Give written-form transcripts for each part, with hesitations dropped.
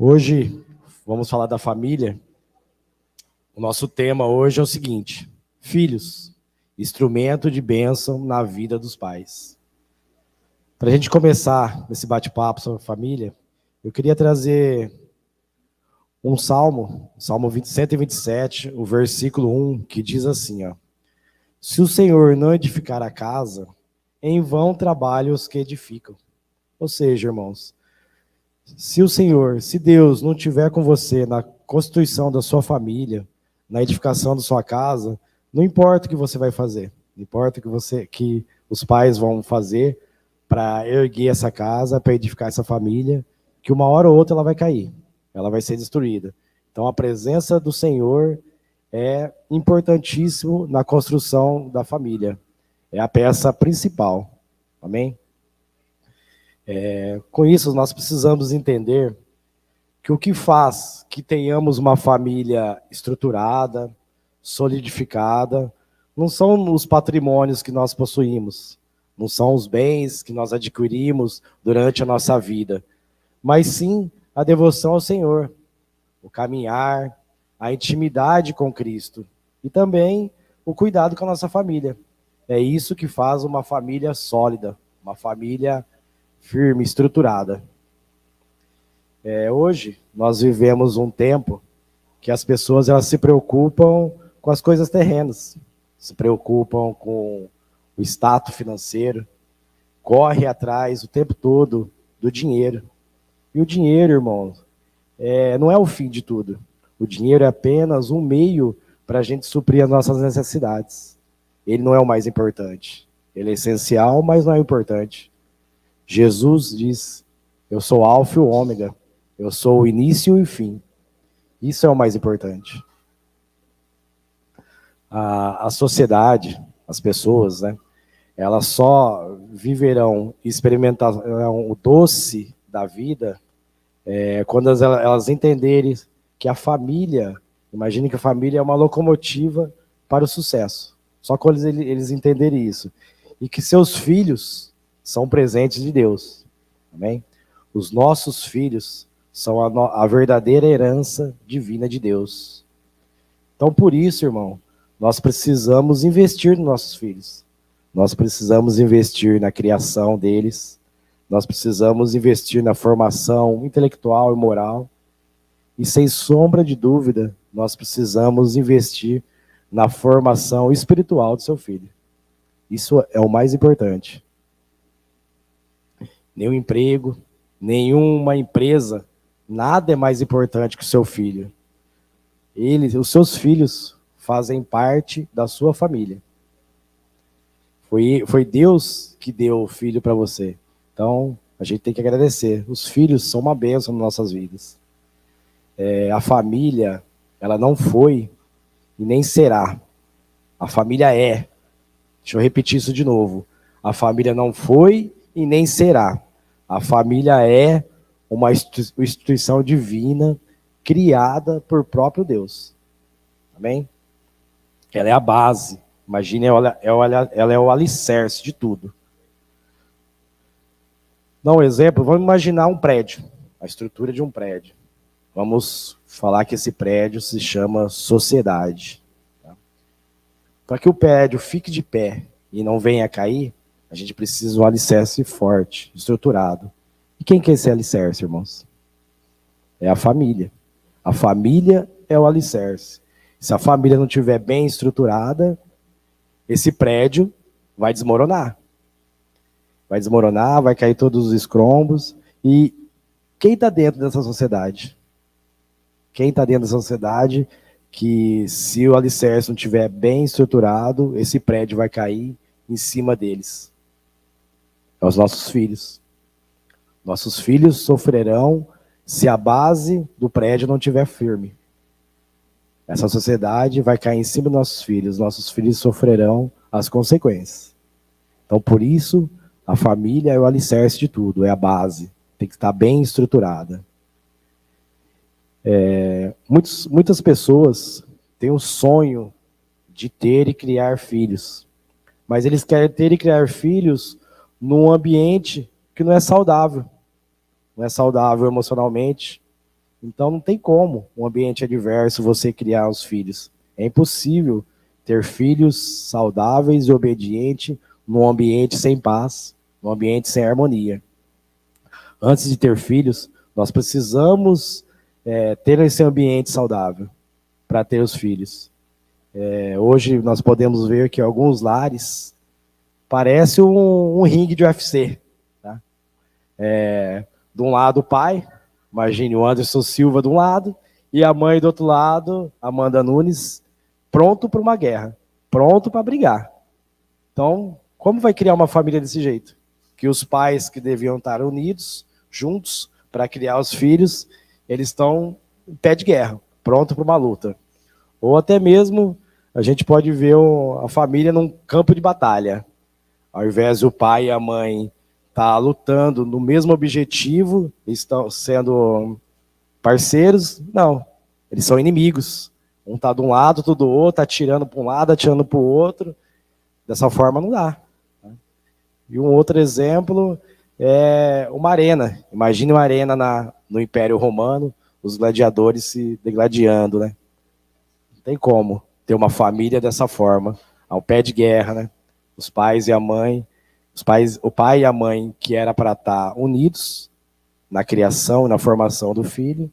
Hoje vamos falar da família. O nosso tema hoje é o seguinte: filhos, instrumento de bênção na vida dos pais. Para a gente começar esse bate-papo sobre família, eu queria trazer um salmo, Salmo 127, o versículo 1, que diz assim, ó: se o Senhor não edificar a casa, em vão trabalham os que edificam. Ou seja, irmãos, se Deus não estiver com você na constituição da sua família, na edificação da sua casa, não importa o que você vai fazer, não importa que os pais vão fazer para erguer essa casa, para edificar essa família, que uma hora ou outra ela vai cair, ela vai ser destruída. Então a presença do Senhor é importantíssimo na construção da família, é a peça principal, amém? Com isso, nós precisamos entender que o que faz que tenhamos uma família estruturada, solidificada, não são os patrimônios que nós possuímos, não são os bens que nós adquirimos durante a nossa vida, mas sim a devoção ao Senhor, o caminhar, a intimidade com Cristo e também o cuidado com a nossa família. É isso que faz uma família sólida, uma família firme, estruturada. Hoje, nós vivemos um tempo que as pessoas elas se preocupam com as coisas terrenas, se preocupam com o status financeiro, corre atrás o tempo todo do dinheiro. E o dinheiro, irmão, não é o fim de tudo. O dinheiro é apenas um meio para a gente suprir as nossas necessidades. Ele não é o mais importante. Ele é essencial, mas não é importante. Jesus diz: eu sou o alfa e o ômega, eu sou o início e o fim. Isso é o mais importante. A sociedade, as pessoas, né, elas só viverão e experimentarão o doce da vida quando elas entenderem que a família, imagine que a família é uma locomotiva para o sucesso. Só quando eles entenderem isso. E que seus filhos são presentes de Deus. Amém? Os nossos filhos são a verdadeira herança divina de Deus. Então, por isso, irmão, nós precisamos investir nos nossos filhos. Nós precisamos investir na criação deles. Nós precisamos investir na formação intelectual e moral. E, sem sombra de dúvida, nós precisamos investir na formação espiritual do seu filho. Isso é o mais importante. Nenhum emprego, nenhuma empresa, nada é mais importante que o seu filho. Os seus filhos fazem parte da sua família. Foi Deus que deu o filho para você. Então, a gente tem que agradecer. Os filhos são uma bênção nas nossas vidas. A família, ela não foi e nem será. A família é. Deixa eu repetir isso de novo. A família não foi e nem será. A família é uma instituição divina criada por próprio Deus. Amém? Ela é a base. Imagine, ela é o alicerce de tudo. Dá um exemplo, vamos imaginar um prédio, a estrutura de um prédio. Vamos falar que esse prédio se chama sociedade. Tá? Para que o prédio fique de pé e não venha a cair, a gente precisa de um alicerce forte, estruturado. E quem que é esse alicerce, irmãos? É a família. A família é o alicerce. Se a família não estiver bem estruturada, esse prédio vai desmoronar. Vai desmoronar, vai cair todos os escombros. E quem está dentro dessa sociedade? Quem está dentro dessa sociedade que, se o alicerce não estiver bem estruturado, esse prédio vai cair em cima deles? É os nossos filhos. Nossos filhos sofrerão se a base do prédio não estiver firme. Essa sociedade vai cair em cima dos nossos filhos sofrerão as consequências. Então, por isso, a família é o alicerce de tudo, é a base, tem que estar bem estruturada. Muitas pessoas têm o sonho de ter e criar filhos, mas eles querem ter e criar filhos num ambiente que não é saudável emocionalmente, Então não tem como um ambiente adverso você criar os filhos. É impossível ter filhos saudáveis e obedientes num ambiente sem paz, num ambiente sem harmonia. Antes de ter filhos, nós precisamos ter esse ambiente saudável para ter os filhos. Hoje nós podemos ver que alguns lares parece um ringue de UFC. Tá? De um lado o pai, imagine o Anderson Silva de um lado, e a mãe do outro lado, Amanda Nunes, pronto para uma guerra, pronto para brigar. Então, como vai criar uma família desse jeito? Que os pais que deviam estar unidos, juntos, para criar os filhos, eles estão em pé de guerra, pronto para uma luta. Ou até mesmo, a gente pode ver a família num campo de batalha. Ao invés do pai e a mãe estar lutando no mesmo objetivo, estão sendo parceiros, não. Eles são inimigos. Um está de um lado, outro do outro, atirando para um lado, atirando para o outro. Dessa forma não dá. E um outro exemplo é uma arena. Imagine uma arena no Império Romano, os gladiadores se degladiando, né? Não tem como ter uma família dessa forma, ao pé de guerra, né? Os pais e a mãe, o pai e a mãe que era para estar unidos na criação e na formação do filho,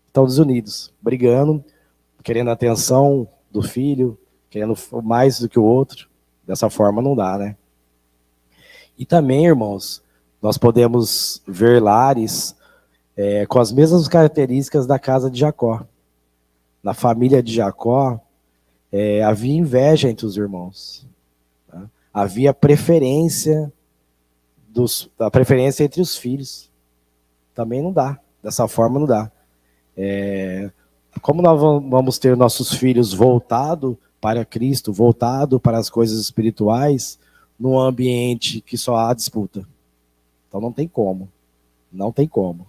estão desunidos, brigando, querendo a atenção do filho, querendo mais do que o outro. Dessa forma não dá, né? E também, irmãos, nós podemos ver lares com as mesmas características da casa de Jacó. Na família de Jacó, havia inveja entre os irmãos. Tá? Havia preferência entre os filhos. Também não dá. Dessa forma não dá. Como nós vamos ter nossos filhos voltados para Cristo, voltados para as coisas espirituais, num ambiente que só há disputa? Então não tem como. Não tem como.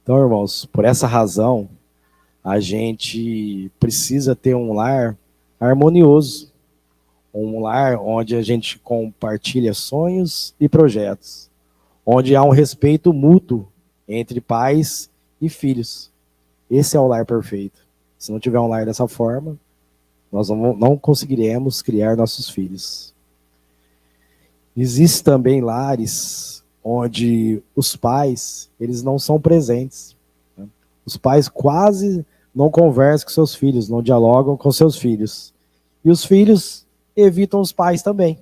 Então, irmãos, por essa razão, a gente precisa ter um lar harmonioso. Um lar onde a gente compartilha sonhos e projetos. Onde há um respeito mútuo entre pais e filhos. Esse é o lar perfeito. Se não tiver um lar dessa forma, nós não conseguiremos criar nossos filhos. Existem também lares onde os pais, eles não são presentes. Né? Os pais quase não conversam com seus filhos, não dialogam com seus filhos. E os filhos evitam os pais também.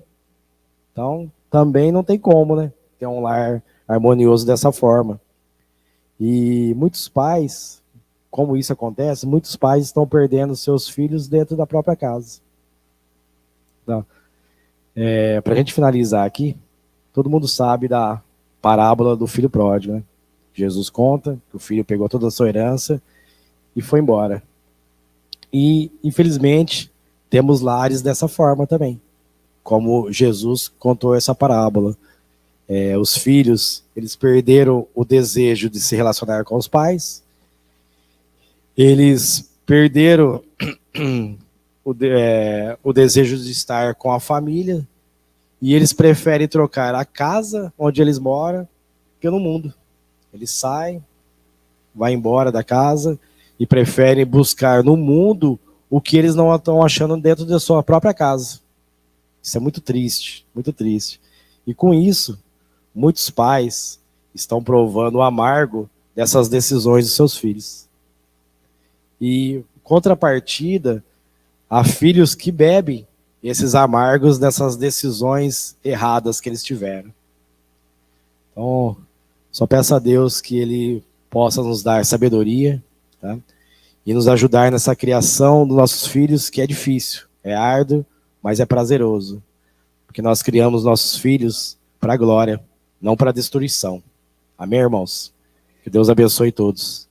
Então, também não tem como, né? Ter um lar harmonioso dessa forma. E muitos pais, como isso acontece, muitos pais estão perdendo seus filhos dentro da própria casa. Então, para a gente finalizar aqui, todo mundo sabe da parábola do filho pródigo, né? Jesus conta que o filho pegou toda a sua herança e foi embora. E, infelizmente, temos lares dessa forma também, como Jesus contou essa parábola. Os filhos, eles perderam o desejo de se relacionar com os pais, eles perderam o desejo de estar com a família, e eles preferem trocar a casa onde eles moram pelo mundo. Eles saem, vão embora da casa e preferem buscar no mundo o que eles não estão achando dentro da sua própria casa. Isso é muito triste, muito triste. E com isso, muitos pais estão provando o amargo dessas decisões dos seus filhos. E, contrapartida, há filhos que bebem esses amargos dessas decisões erradas que eles tiveram. Então, só peço a Deus que Ele possa nos dar sabedoria, tá? E nos ajudar nessa criação dos nossos filhos, que é difícil, é árduo, mas é prazeroso. Porque nós criamos nossos filhos para a glória, não para a destruição. Amém, irmãos? Que Deus abençoe todos.